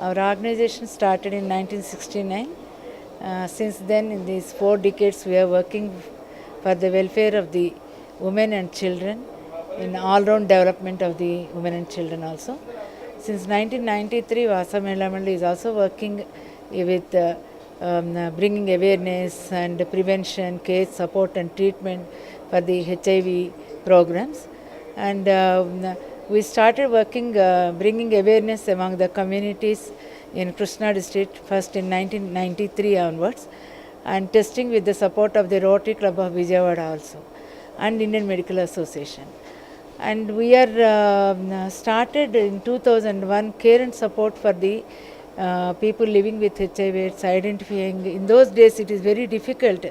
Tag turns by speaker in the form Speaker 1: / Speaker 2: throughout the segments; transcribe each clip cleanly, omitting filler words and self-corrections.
Speaker 1: Our organization started in 1969. Since then, in these 4 decades, we are working for the welfare of the women and children, in all-round development of the women and children also. Since 1993, Vasa Mahila Mandali is also working with bringing awareness and prevention, care, support and treatment for the HIV programs. And we started working, bringing awareness among the communities in Krishna district first in 1993 onwards, and testing with the support of the Rotary Club of Vijayawada also and Indian Medical Association. And we are started in 2001 care and support for the people living with HIV/AIDS, identifying. In those days, it is very difficult.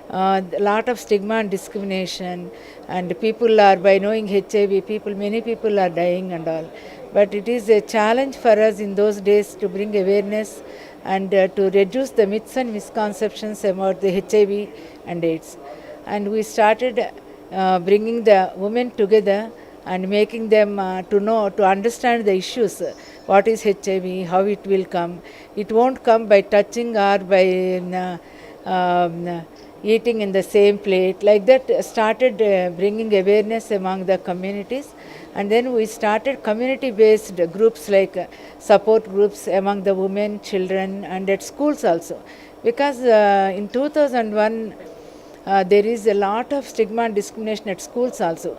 Speaker 1: A lot of stigma and discrimination, and people are, by knowing HIV, many people are dying and all. But it is a challenge for us in those days to bring awareness and to reduce the myths and misconceptions about the HIV and AIDS. And we started bringing the women together and making them to know, to understand the issues. What is HIV, how it will come. It won't come by touching or by eating in the same plate. Like that, started bringing awareness among the communities. And then we started community-based groups like support groups among the women, children, and at schools also. Because in 2001, there is a lot of stigma and discrimination at schools also.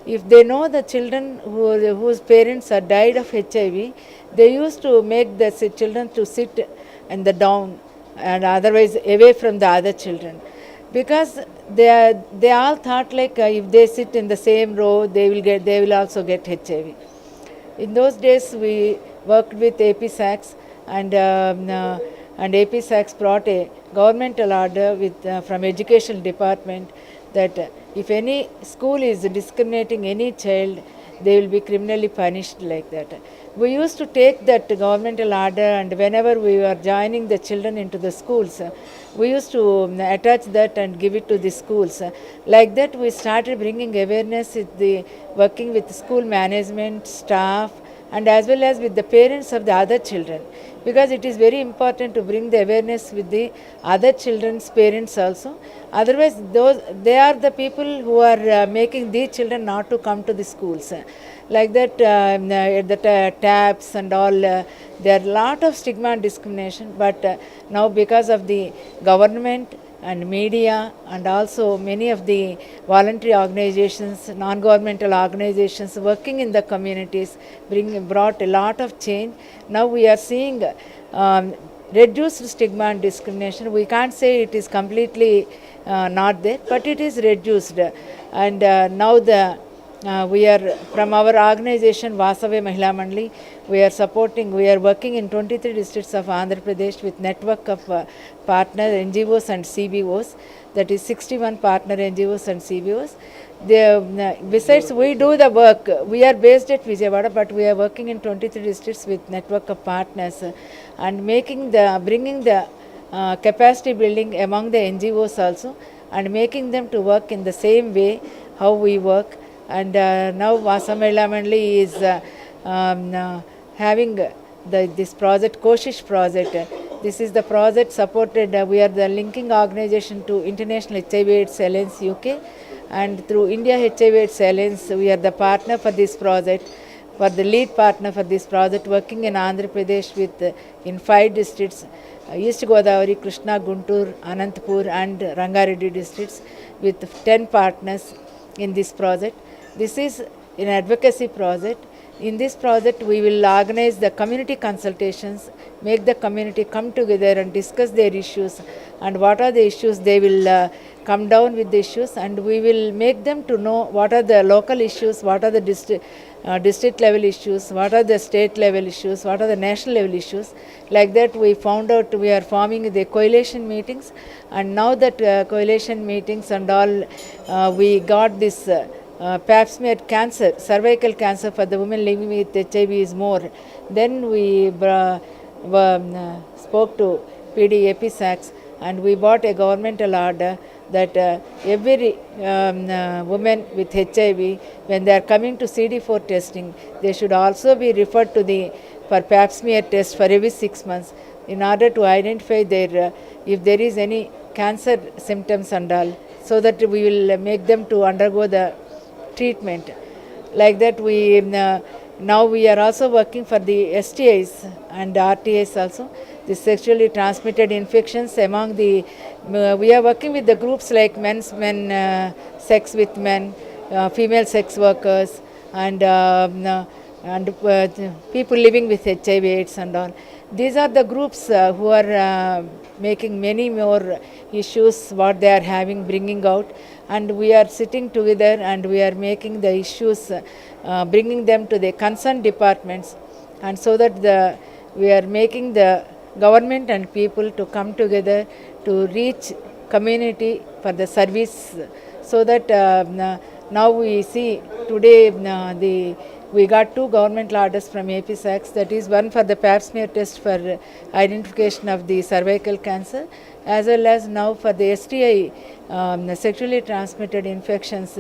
Speaker 1: If they know the children whose parents are died of HIV, they used to make the children to sit in the down and otherwise away from the other children, because they all thought like if they sit in the same row, they will also get HIV. In those days, we worked with AP SACS, and AP SACS brought a governmental order with from Education Department that if any school is discriminating any child, they will be criminally punished like that. We used to take that governmental order, and whenever we were joining the children into the schools, we used to attach that and give it to the schools. Like that, we started bringing awareness with working with school management, staff, and as well as with the parents of the other children, because it is very important to bring the awareness with the other children's parents also. Otherwise, they are the people who are making these children not to come to the schools. Like that, at the taps and all, there are a lot of stigma and discrimination. But now, because of the government and media and also many of the voluntary organizations, non-governmental organizations working in the communities brought a lot of change. Now we are seeing reduced stigma and discrimination. We can't say it is completely not there, but it is reduced. And now we are, from our organization Vasave Mahila Mandali, we are working in 23 districts of Andhra Pradesh with network of partner NGOs and CBOs, that is 61 partner NGOs and CBOs. Besides, we do the work. We are based at Vijayawada, but we are working in 23 districts with network of partners and bringing the capacity building among the NGOs also, and making them to work in the same way how we work. And now Vasa Mahila Mandali is having this project, Koshish project. This is the project supported. We are the linking organization to International HIV/AIDS Alliance UK, and through India HIV/AIDS Alliance, we are the partner for this project, for the lead partner for this project, working in Andhra Pradesh with in 5 districts, East Godavari, Krishna, Guntur, Anantapur and Rangareddy districts, with 10 partners in this project. This is an advocacy project. In this project, we will organize the community consultations, make the community come together and discuss their issues, and what are the issues, they will come down with the issues, and we will make them to know what are the local issues, what are the district level issues, what are the state level issues, what are the national level issues. Like that, we found out we are forming the coalition meetings, and now that coalition meetings and all, we got this pap smear cancer, cervical cancer for the women living with HIV is more. Then we spoke to PD AP SACS, and we bought a governmental order that every woman with HIV, when they are coming to CD4 testing, they should also be referred to the for pap smear test for every 6 months in order to identify their if there is any cancer symptoms and all, so that we will make them to undergo the treatment. Like that, we now we are also working for the STIs and RTIs also, the sexually transmitted infections among the. We are working with the groups like sex with men, female sex workers, and people living with HIV/AIDS and all. These are the groups who are making many more issues what they are having, bringing out, and we are sitting together and we are making the issues, bringing them to the concerned departments, and so that we are making the government and people to come together to reach community for the service, so that now we see today we got 2 government orders from AP SACS, that is one for the pap smear test for identification of the cervical cancer, as well as now for the STI, sexually transmitted infections,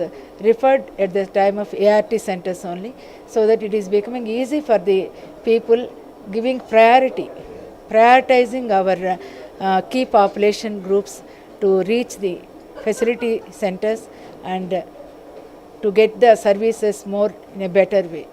Speaker 1: referred at the time of ART centers only, so that it is becoming easy for the people, giving prioritizing our key population groups to reach the facility centers and to get the services more in a better way.